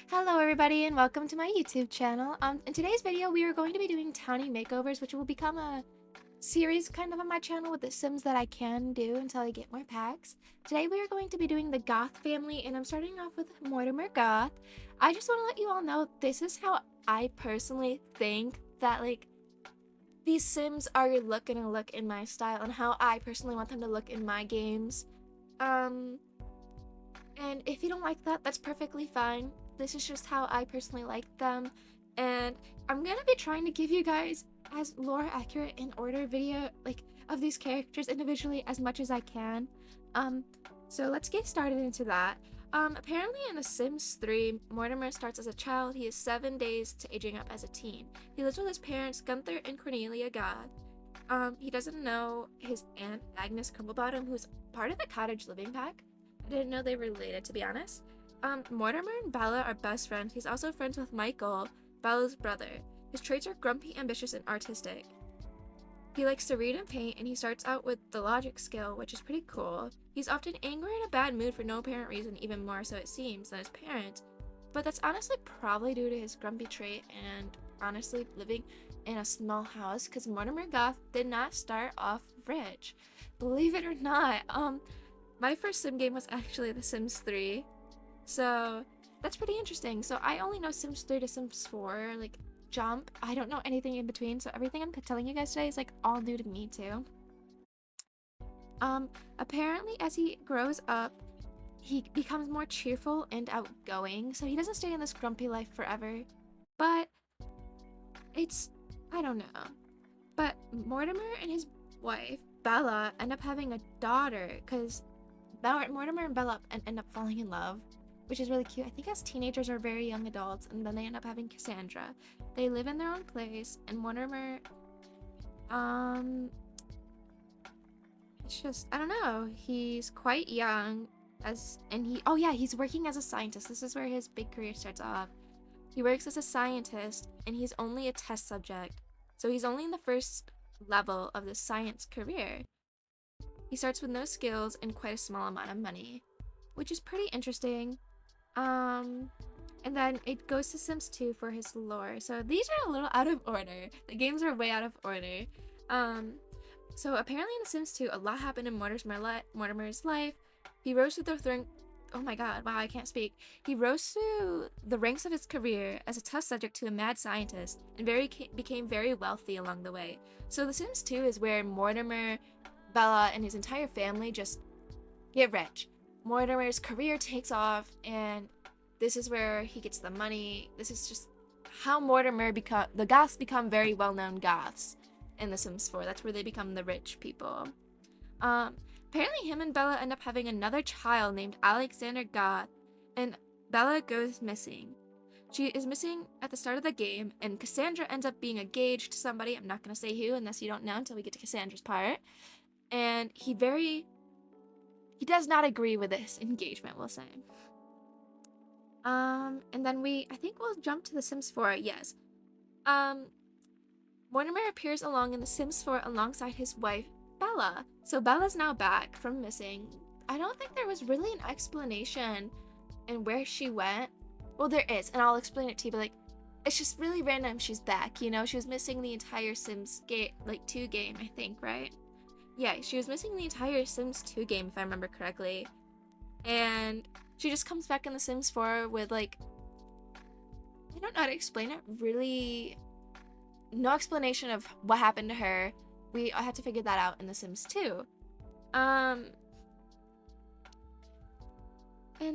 Hello everybody and welcome to my YouTube channel. In today's video we are going to be doing Townie Makeovers, which will become a series kind of on my channel with the Sims that I can do until I get more packs. Today we are going to be doing the Goth family and I'm starting off with Mortimer Goth. I just want to let you all know this is how I personally think that these Sims are gonna look in my style and how I personally want them to look in my games. And if you don't like that, that's perfectly fine. This is just how I personally like them. And I'm gonna be trying to give you guys as lore accurate and order video of these characters individually as much as I can. So let's get started into that. Apparently in The Sims 3, Mortimer starts as a child. He is 7 days to aging up as a teen. He lives with his parents, Gunther and Cornelia Goth. He doesn't know his aunt Agnes Crumblebottom, who's part of the cottage living pack. I didn't know they were related, to be honest. Mortimer and Bella are best friends. He's also friends with Michael, Bella's brother. His traits are grumpy, ambitious, and artistic. He likes to read and paint, and he starts out with the logic skill, which is pretty cool. He's often angry and in a bad mood for no apparent reason, even more so it seems, than his parents. But that's honestly probably due to his grumpy trait and honestly living in a small house, because Mortimer Goth did not start off rich. Believe it or not, my first sim game was actually The Sims 3. So that's pretty interesting. So I only know Sims 3 to Sims 4, Jump. I don't know anything in between, so everything I'm telling you guys today is all new to me too. Apparently as he grows up, he becomes more cheerful and outgoing, so he doesn't stay in this grumpy life forever. But I don't know. But Mortimer and his wife, Bella, end up having a daughter, because Mortimer and Bella end up falling in love, which is really cute. I think as teenagers or very young adults, and then they end up having Cassandra. They live in their own place, and Mortimer, it's just, I don't know, he's quite young, he's working as a scientist. This is where his big career starts off. He works as a scientist, and he's only a test subject, so he's only in the first level of the science career. He starts with no skills and quite a small amount of money, which is pretty interesting. And then it goes to Sims 2 for his lore. So these are a little out of order. The games are way out of order. So apparently in The Sims 2, a lot happened in Mortimer's life. He rose to the oh my god, wow, I can't speak. He rose to the ranks of his career as a test subject to a mad scientist and became very wealthy along the way. So The Sims 2 is where Mortimer, Bella, and his entire family just get rich. Mortimer's career takes off, and this is where he gets the money. This is just how the Goths become very well-known Goths in The Sims 4. That's where they become the rich people. Apparently him and Bella end up having another child named Alexander Goth, and Bella goes missing. She is missing at the start of the game, and Cassandra ends up being engaged to somebody. I'm not going to say who unless you don't know until we get to Cassandra's part. And he does not agree with this engagement, we'll say. And then I think we'll jump to The Sims 4, yes. Mortimer appears along in The Sims 4 alongside his wife, Bella. So Bella's now back from missing. I don't think there was really an explanation in where she went. Well, there is, and I'll explain it to you, but it's just really random she's back, you know? She was missing the entire Sims 2 game, I think, right? Yeah, she was missing the entire Sims 2 game, if I remember correctly. And she just comes back in The Sims 4 with, I don't know how to explain it. Really, no explanation of what happened to her. I had to figure that out in The Sims 2. And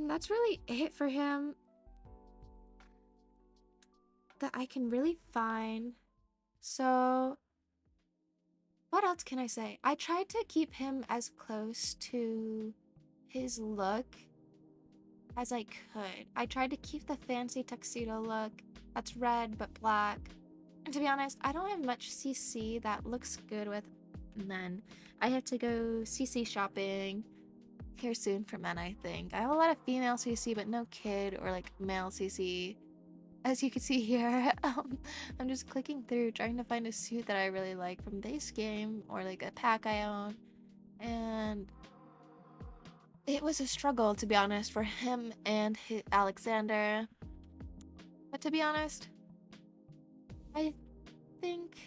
that's really it for him that I can really find. So what else can I say? I tried to keep him as close to his look as I could. I tried to keep the fancy tuxedo look that's red but black. And to be honest, I don't have much CC that looks good with men. I have to go CC shopping here soon for men, I think. I have a lot of female CC but no kid or male CC. As you can see here, I'm just clicking through trying to find a suit that I really like from base game or a pack I own, and it was a struggle, to be honest, for him and Alexander. But to be honest, I think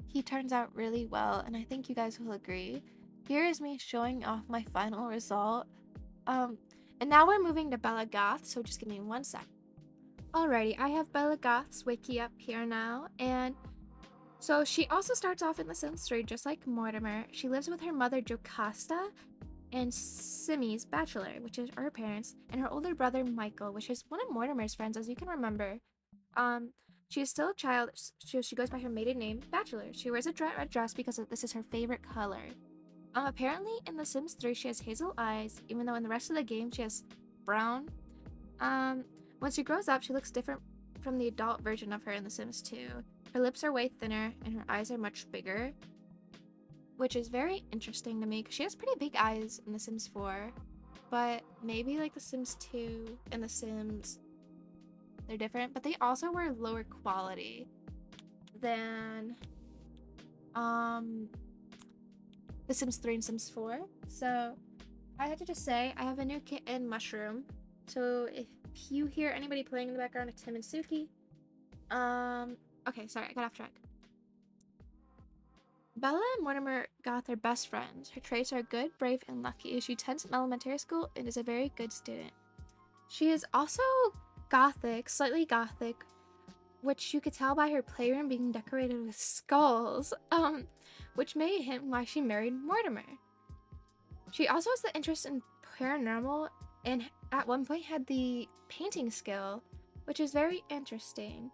he turns out really well, and I think you guys will agree. Here is me showing off my final result. Um, and now we're moving to Bella Goth, so just give me 1 sec. Alrighty, I have Bella Goth's wiki up here now, and so she also starts off in The Sims 3 just like Mortimer. She lives with her mother Jocasta and Simmy's bachelor, which is her parents, and her older brother Michael, which is one of Mortimer's friends, as you can remember. Um, she is still a child. She goes by her maiden name, Bachelor. She wears a red dress because this is her favorite color. Apparently in The Sims 3 she has hazel eyes, even though in the rest of the game she has brown. When she grows up, she looks different from the adult version of her in The Sims 2. Her lips are way thinner and her eyes are much bigger, which is very interesting to me because she has pretty big eyes in The Sims 4. But maybe like The Sims 2 and The Sims, they're different, but they also were lower quality than The Sims 3 and Sims 4. So I had to just say I have a new kitten, Mushroom. So if you hear anybody playing in the background, it's him and Suki. Okay, sorry, I got off track. Bella and Mortimer Goth are best friends. Her traits are good, brave, and lucky. She attends elementary school and is a very good student. She is also gothic, slightly gothic, which you could tell by her playroom being decorated with skulls, which may hint why she married Mortimer. She also has the interest in paranormal and at one point had the painting skill, which is very interesting.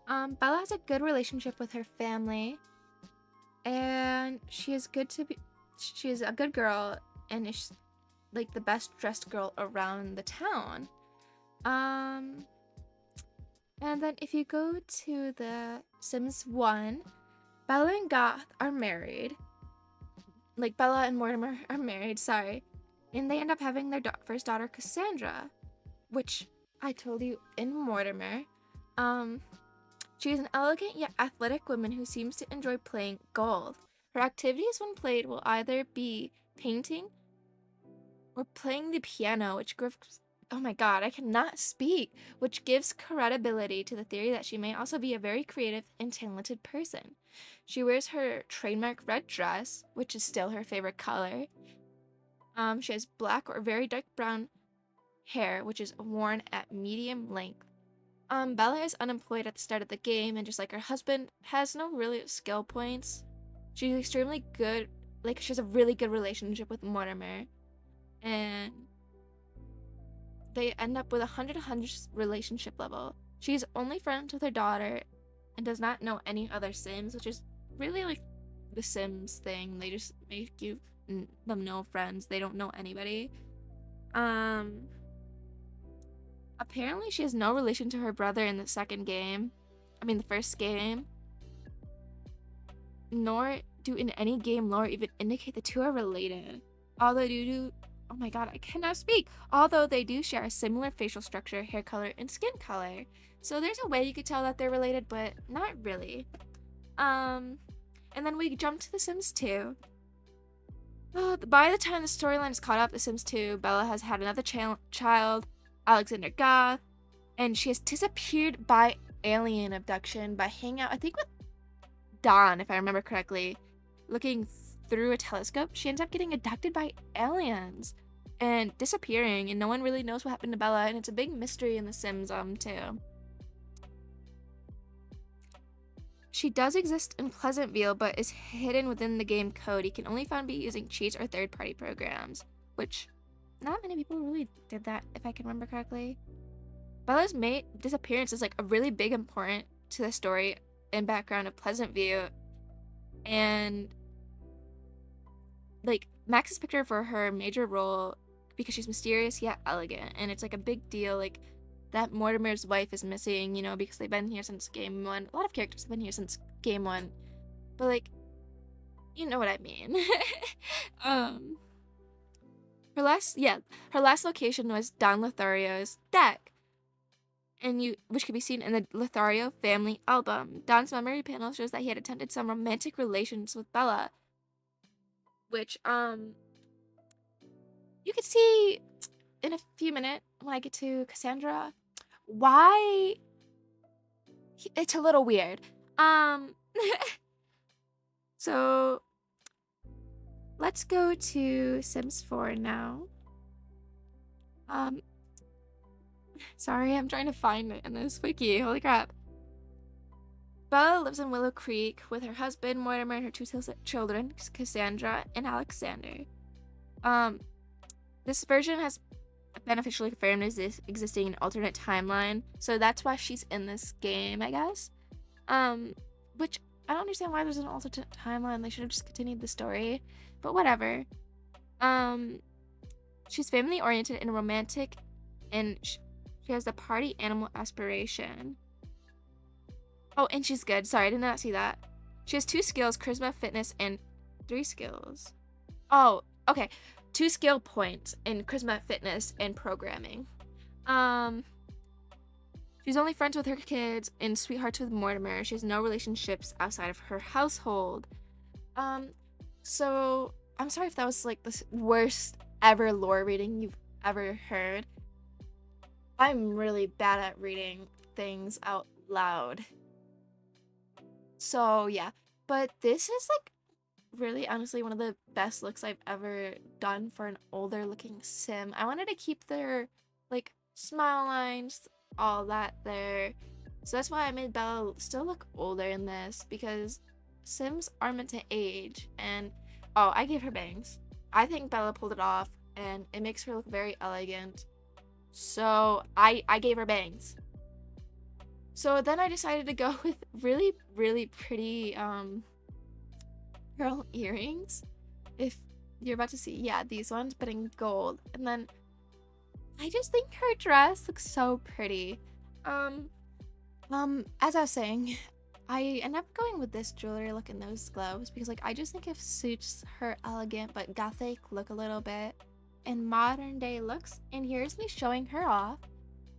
Bella has a good relationship with her family, and she is a good girl and is like the best dressed girl around the town. And then if you go to The Sims 1, Bella and Goth are married. Like Bella and Mortimer are married, sorry. And they end up having their first daughter, Cassandra, which I told you in Mortimer. She is an elegant yet athletic woman who seems to enjoy playing golf. Her activities when played will either be painting or playing the piano, which gives, oh my god, I cannot speak, which gives credibility to the theory that she may also be a very creative and talented person. She wears her trademark red dress, which is still her favorite color. She has black or very dark brown hair, which is worn at medium length. Bella is unemployed at the start of the game, and just like her husband, has no really skill points. She's extremely good, like she has a really good relationship with Mortimer, and they end up with a 100 relationship level. She's only friends with her daughter and does not know any other Sims, which is really like the Sims thing. They just make them know friends. They don't know anybody. Apparently she has no relation to her brother in the first game. Nor do in any game lore even indicate the two are related. Although oh my god, I cannot speak. Although they do share a similar facial structure, hair color, and skin color. So there's a way you could tell that they're related, but not really. And then we jump to The Sims 2. By the time the storyline is caught up, The Sims 2, Bella has had another child, Alexander Goth, and she has disappeared by alien abduction by hanging out, I think, with Dawn, if I remember correctly. Looking through a telescope, she ends up getting abducted by aliens and disappearing, and no one really knows what happened to Bella, and it's a big mystery in The Sims too. She does exist in Pleasantville, but is hidden within the game code. You can only find be using cheats or third-party programs, which not many people really did that, if I can remember correctly. Bella's disappearance is like a really big important to the story and background of Pleasantview, and like Max has picked her for her major role because she's mysterious yet elegant, and it's like a big deal, like that Mortimer's wife is missing, you know, because they've been here since game 1. A lot of characters have been here since game 1, but like, you know what I mean. Her last location was Don Lothario's deck, which can be seen in the Lothario family album. Don's memory panel shows that he had attempted some romantic relations with Bella, which you could see in a few minutes when I get to Cassandra why it's a little weird. Um, so let's go to Sims 4 now. Um, sorry, I'm trying to find it in this wiki. Holy crap. Bella lives in Willow Creek with her husband, Mortimer, and her two children, Cassandra and Alexander. This version has been officially confirmed as this existing an alternate timeline, so that's why she's in this game, I guess. Which I don't understand why there's an alternate timeline. They should have just continued the story, but whatever. She's family oriented and romantic, and she has the party animal aspiration. Oh, and she's good. Sorry, I did not see that. She has 2 skills, charisma, fitness, and 3 skills. Oh, okay. 2 skill points in charisma, fitness, and programming. She's only friends with her kids and sweethearts with Mortimer. She has no relationships outside of her household. So I'm sorry if that was like the worst ever lore reading you've ever heard. I'm really bad at reading things out loud. So yeah, but this is like really honestly one of the best looks I've ever done for an older looking sim. I wanted to keep their like smile lines, all that there. So that's why I made Bella still look older in this, because Sims are meant to age. And oh, I gave her bangs. I think Bella pulled it off and it makes her look very elegant. So I gave her bangs. So then I decided to go with really, really pretty pearl earrings. If you're about to see, yeah, these ones, but in gold. And then I just think her dress looks so pretty. As I was saying, I end up going with this jewelry look and those gloves because like I just think it suits her elegant but gothic look a little bit in modern day looks. And here's me showing her off.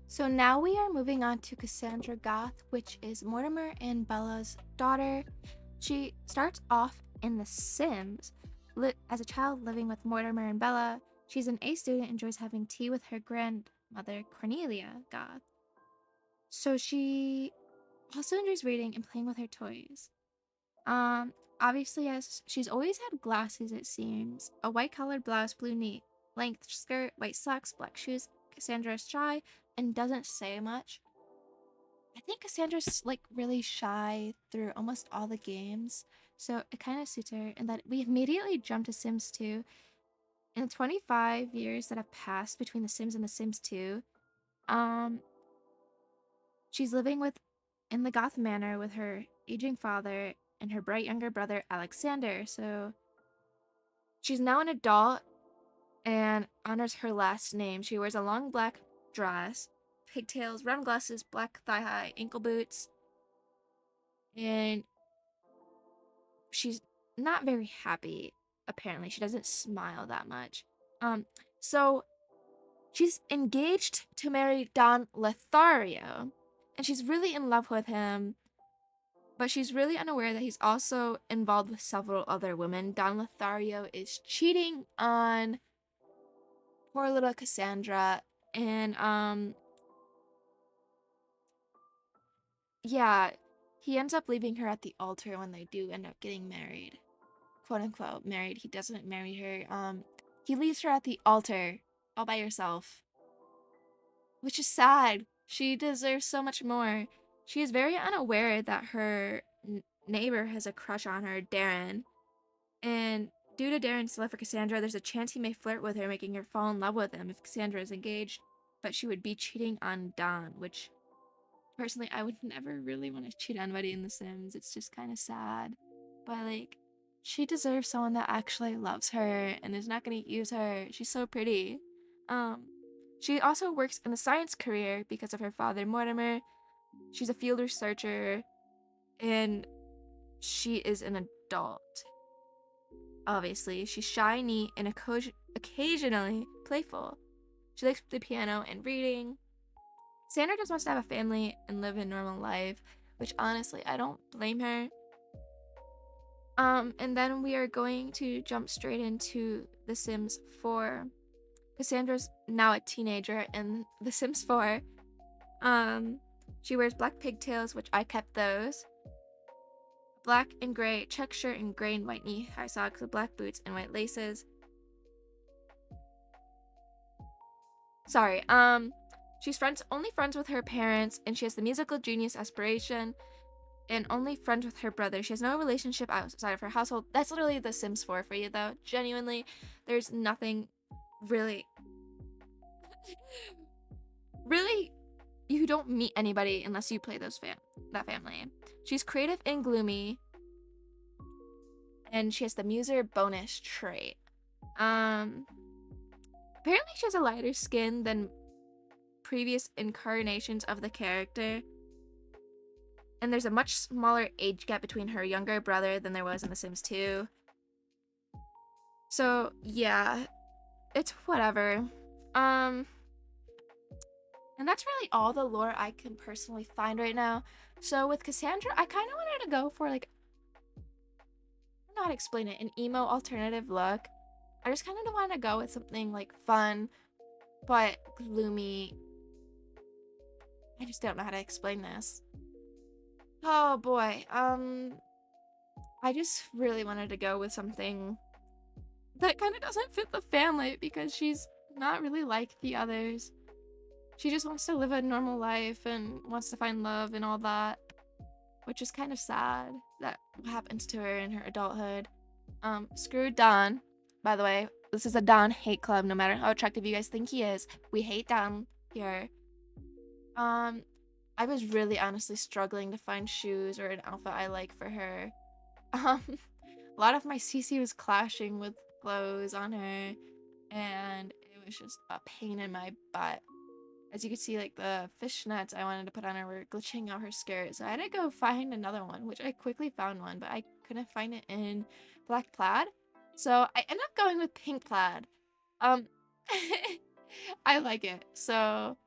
So now we are moving on to Cassandra Goth, which is Mortimer and Bella's daughter. She starts off in The Sims as a child living with Mortimer and Bella. She's an A student, enjoys having tea with her grandmother, Cornelia Goth. So she also enjoys reading and playing with her toys. Obviously, as she's always had glasses, it seems. A white colored blouse, blue knee length skirt, white socks, black shoes. Cassandra is shy and doesn't say much. I think Cassandra's like really shy through almost all the games, so it kind of suits her. And that we immediately jump to Sims 2. In the 25 years that have passed between The Sims and The Sims 2, she's living in the Goth Manor with her aging father and her bright younger brother Alexander. So she's now an adult and honors her last name. She wears a long black dress, pigtails, round glasses, black thigh-high, ankle boots, and she's not very happy, apparently. She doesn't smile that much. So she's engaged to marry Don Lothario, and she's really in love with him, but she's really unaware that he's also involved with several other women. Don Lothario is cheating on poor little Cassandra, and yeah, he ends up leaving her at the altar when they do end up getting married. Quote unquote married. He doesn't marry her. He leaves her at the altar all by herself, which is sad. She deserves so much more. She is very unaware that her neighbor has a crush on her, Darren. And due to Darren's love for Cassandra, there's a chance he may flirt with her, making her fall in love with him if Cassandra is engaged. But she would be cheating on Don, which personally I would never really want to cheat on anybody in The Sims. It's just kind of sad. But like, she deserves someone that actually loves her and is not going to use her. She's so pretty. She also works in the science career because of her father, Mortimer. She's a field researcher, and she is an adult. Obviously, she's shy, neat, and occasionally playful. She likes the piano and reading. Sandra just wants to have a family and live a normal life, which honestly, I don't blame her. And then we are going to jump straight into The Sims 4. Cassandra's now a teenager in The Sims 4. She wears black pigtails, which I kept those. Black and gray check shirt and gray and white knee-high socks with black boots and white laces. Sorry, she's only friends with her parents, and she has the musical genius aspiration, and only friends with her brother. She has no relationship outside of her household. That's literally The Sims 4 for you, though. Genuinely, there's nothing really... really, you don't meet anybody unless you play that family. She's creative and gloomy, and she has the muser bonus trait. Apparently she has a lighter skin than previous incarnations of the character, and there's a much smaller age gap between her younger brother than there was in The Sims 2. So yeah, it's whatever. And that's really all the lore I can personally find right now. So with Cassandra, I kind of wanted to go for like, I don't know how to explain it, an emo alternative look. I just kind of want to go with something like fun but gloomy. I just don't know how to explain this. Oh boy, I just really wanted to go with something that kind of doesn't fit the family, because she's not really like the others. She just wants to live a normal life and wants to find love and all that, which is kind of sad that happens to her in her adulthood. Screw Don, by the way. This is a Don hate club, no matter how attractive you guys think he is. We hate Don here. I was really honestly struggling to find shoes or an outfit I like for her. A lot of my CC was clashing with clothes on her, and it was just a pain in my butt. As you can see, like, the fishnets I wanted to put on her were glitching out her skirt, so I had to go find another one, which I quickly found one, but I couldn't find it in black plaid, so I ended up going with pink plaid. I like it, so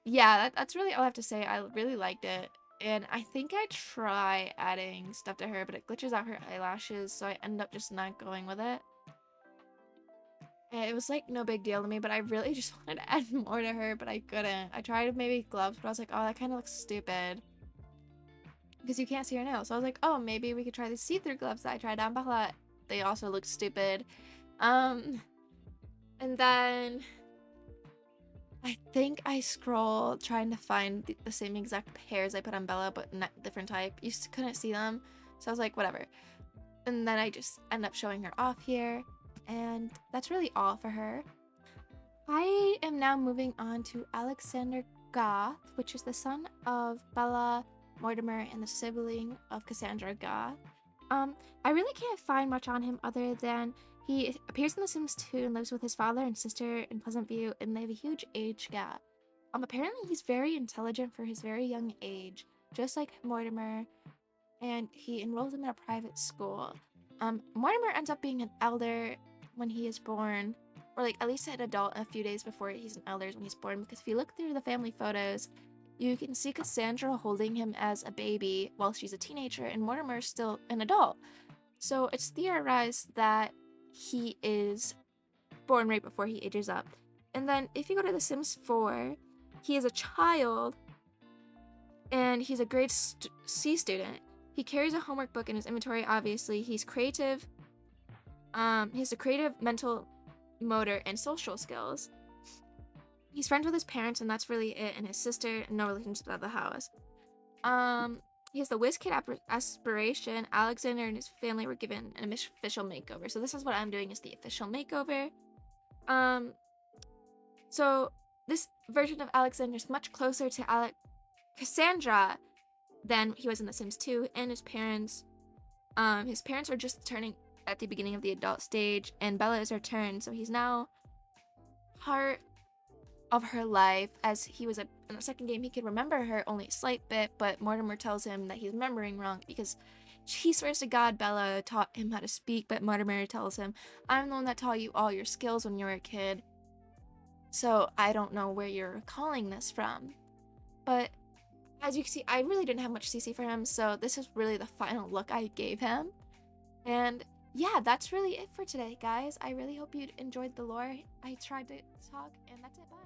yeah, that's really all I have to say. I really liked it, and I think I try adding stuff to her, but it glitches out her eyelashes, so I end up just not going with it. It was like no big deal to me, but I really just wanted to add more to her, but I couldn't. I tried maybe gloves, but I was like, oh, that kind of looks stupid, because you can't see her nails. So I was like, oh, maybe we could try the see-through gloves that I tried on, but they also looked stupid. And then I think I scrolled trying to find the same exact pairs I put on Bella, but not different type. You couldn't see them, so I was like, whatever. And then I just end up showing her off here, and that's really all for her. I am now moving on to Alexander Goth, which is the son of Bella, Mortimer, and the sibling of Cassandra Goth. I really can't find much on him other than he appears in The Sims 2 and lives with his father and sister in Pleasant View, and they have a huge age gap. Apparently he's very intelligent for his very young age, just like Mortimer, and he enrolls him in a private school. Mortimer ends up being an elder when he is born, or like at least an adult a few days before he's an elder when he's born, because if you look through the family photos, you can see Cassandra holding him as a baby while she's a teenager, and Mortimer is still an adult. So it's theorized that he is born right before he ages up. And then if you go to The Sims 4, he is a child, and he's a grade C student. He carries a homework book in his inventory, obviously. He's creative. He has a creative, mental, motor, and social skills. He's friends with his parents, and that's really it, and his sister, and no relationship out of the house. He has the whiz kid aspiration. Alexander and his family were given an official makeover. So this is what I'm doing, is the official makeover. So this version of Alexander is much closer to Cassandra than he was in The Sims 2, and his parents are just turning at the beginning of the adult stage, and Bella is her turn, so he's now part of her life, as he was in the second game. He could remember her only a slight bit, but Mortimer tells him that he's remembering wrong because he swears to God Bella taught him how to speak, but Mortimer tells him, I'm the one that taught you all your skills when you were a kid, so I don't know where you're recalling this from. But as you can see, I really didn't have much CC for him, so this is really the final look I gave him. And yeah, that's really it for today, guys. I really hope you enjoyed the lore. I tried to talk, and that's it. Bye.